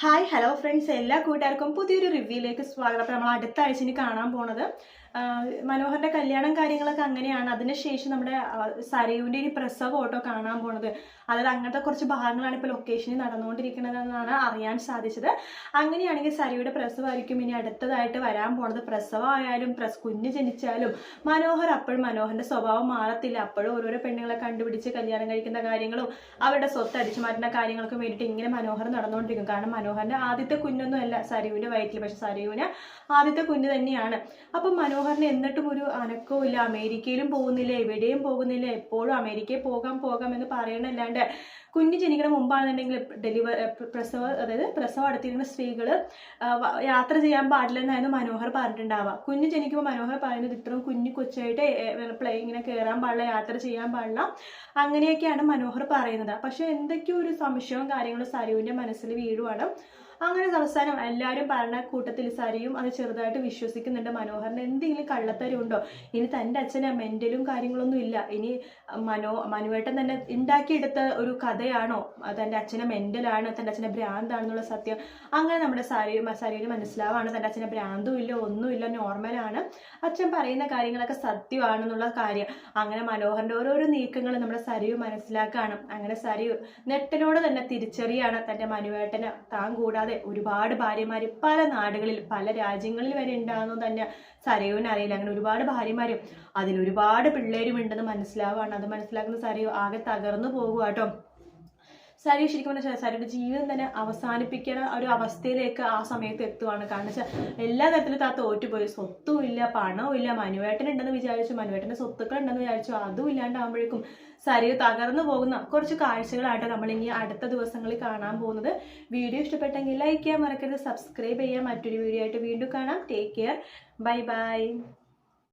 Hi hello friends, എല്ലാ കൂട്ടുകാർക്കും പുതിയൊരു റിവ്യൂയിലേക്ക് സ്വാഗതം. അപ്പോൾ നമ്മൾ അടുത്ത ആഴ്ച ഇനി കാണാൻ പോണത് മനോഹറിന്റെ കല്യാണം കാര്യങ്ങളൊക്കെ അങ്ങനെയാണ്. അതിനുശേഷം നമ്മുടെ സരയുവിൻ്റെ ഒരു പ്രസവ ഓട്ടോ കാണാൻ പോണത്. അതായത് അങ്ങനത്തെ കുറച്ച് ഭാഗങ്ങളാണ് ഇപ്പോൾ ലൊക്കേഷനിൽ നടന്നുകൊണ്ടിരിക്കുന്നതെന്നാണ് അറിയാൻ സാധിച്ചത്. അങ്ങനെയാണെങ്കിൽ സരയുടെ പ്രസവമായിരിക്കും ഇനി അടുത്തതായിട്ട് വരാൻ പോണത്. പ്രസവമായാലും കുഞ്ഞ് ജനിച്ചാലും മനോഹർ അപ്പോഴും മനോഹറിന്റെ സ്വഭാവം മാറത്തില്ല. അപ്പോഴും ഓരോരോ പെണ്ണുങ്ങളെ കണ്ടുപിടിച്ച് കല്യാണം കഴിക്കുന്ന കാര്യങ്ങളും അവരുടെ സ്വത്ത് അടിച്ചു മാറ്റുന്ന കാര്യങ്ങൾക്കും വേണ്ടിയിട്ട് ഇങ്ങനെ മനോഹർ നടന്നുകൊണ്ടിരിക്കും. കാരണം മനോഹറിന്റെ ആദ്യത്തെ കുഞ്ഞൊന്നും അല്ല സരയുവിന്റെ വയറ്റിൽ, പക്ഷെ സരയുവിന് ആദ്യത്തെ കുഞ്ഞ് തന്നെയാണ്. അപ്പം മനോഹറിന് എന്നിട്ടും ഒരു അനക്കവും ഇല്ല. അമേരിക്കയിലും പോകുന്നില്ല, എവിടെയും പോകുന്നില്ല. എപ്പോഴും അമേരിക്കയിൽ പോകാം എന്ന് പറയണല്ലാണ്ട് കുഞ്ഞ് ജനിക്കുന്ന മുമ്പാണെന്നുണ്ടെങ്കിൽ പ്രസവം അടുത്തിരിക്കുന്ന സ്ത്രീകൾ യാത്ര ചെയ്യാൻ പാടില്ലെന്നായിരുന്നു മനോഹർ പറഞ്ഞിട്ടുണ്ടാവുക. കുഞ്ഞ് ജനിക്കുമ്പോൾ മനോഹർ പറയുന്നത് ഇത്രയും കുഞ്ഞു കൊച്ചായിട്ട് ഇങ്ങനെ കയറാൻ പാടില്ല, യാത്ര ചെയ്യാൻ പാടില്ല, അങ്ങനെയൊക്കെയാണ് മനോഹർ പറയുന്നത്. പക്ഷെ എന്തൊക്കെയോ ഒരു സംശയവും കാര്യങ്ങളും സരുവിൻ്റെ മനസ്സിൽ വീഴുവാണ്. അങ്ങനെ അവസാനം എല്ലാവരും പറഞ്ഞ കൂട്ടത്തിൽ സരിയും അത് ചെറുതായിട്ട് വിശ്വസിക്കുന്നുണ്ട്. മനോഹറിന് എന്തെങ്കിലും കള്ളത്തരമുണ്ടോ, ഇനി തൻ്റെ അച്ഛന് മെൻ്റലും കാര്യങ്ങളൊന്നും ഇല്ല, ഇനി മനുവേട്ടൻ തന്നെ ഉണ്ടാക്കിയെടുത്ത ഒരു കഥയാണോ, തൻ്റെ അച്ഛനെ മെൻ്റലാണ്, തൻ്റെ അച്ഛനെ ഭ്രാന്താണെന്നുള്ള സത്യം. അങ്ങനെ നമ്മുടെ സരിന് മനസ്സിലാവാണ് തൻ്റെ അച്ഛനെ ഭ്രാന്തും ഇല്ല, ഒന്നുമില്ല, നോർമലാണ്, അച്ഛൻ പറയുന്ന കാര്യങ്ങളൊക്കെ സത്യമാണെന്നുള്ള കാര്യം. അങ്ങനെ മനോഹറിൻ്റെ ഓരോരോ നീക്കങ്ങൾ നമ്മുടെ സരിയു മനസ്സിലാക്കുകയാണ്. അങ്ങനെ സരിയു നെട്ടനോട് തന്നെ തിരിച്ചറിയാണ് തൻ്റെ മനുവേട്ടന് താൻ കൂടാതെ ഒരുപാട് ഭാര്യമാര് പല നാടുകളിൽ പല രാജ്യങ്ങളിൽ വരെ ഉണ്ടാകുന്നു തന്നെ സരയുവിന് അറിയില്ല. അങ്ങനെ ഒരുപാട് ഭാര്യമാരും അതിലൊരുപാട് പിള്ളേരും ഉണ്ടെന്ന് മനസ്സിലാവാണ്. അത് മനസ്സിലാക്കുന്ന സരയു ആകെ തകർന്നു പോകുക കേട്ടോ. സരി ശരിക്കും പറഞ്ഞാൽ സരിയുടെ ജീവിതം തന്നെ അവസാനിപ്പിക്കുന്ന ഒരു അവസ്ഥയിലേക്ക് ആ സമയത്ത് എത്തുവാണ്. കാരണം വെച്ചാൽ എല്ലാ തരത്തിലും താ തോറ്റുപോയി. സ്വത്തും ഇല്ല, പണവും ഇല്ല, മനുവേട്ടനുണ്ടെന്ന് വിചാരിച്ചു, മനുവേട്ടൻ്റെ സ്വത്തുക്കൾ ഉണ്ടെന്ന് വിചാരിച്ചു, അതും ഇല്ലാണ്ടാകുമ്പോഴേക്കും സരിയു തകർന്നു പോകുന്ന കുറച്ച് കാഴ്ചകളായിട്ട് നമ്മൾ ഇനി അടുത്ത ദിവസങ്ങളിൽ കാണാൻ പോകുന്നത്. വീഡിയോ ഇഷ്ടപ്പെട്ടെങ്കിൽ ലൈക്ക് ചെയ്യാൻ മറക്കരുത്, സബ്സ്ക്രൈബ് ചെയ്യാൻ. മറ്റൊരു വീഡിയോ ആയിട്ട് വീണ്ടും കാണാം. Take care, bye bye.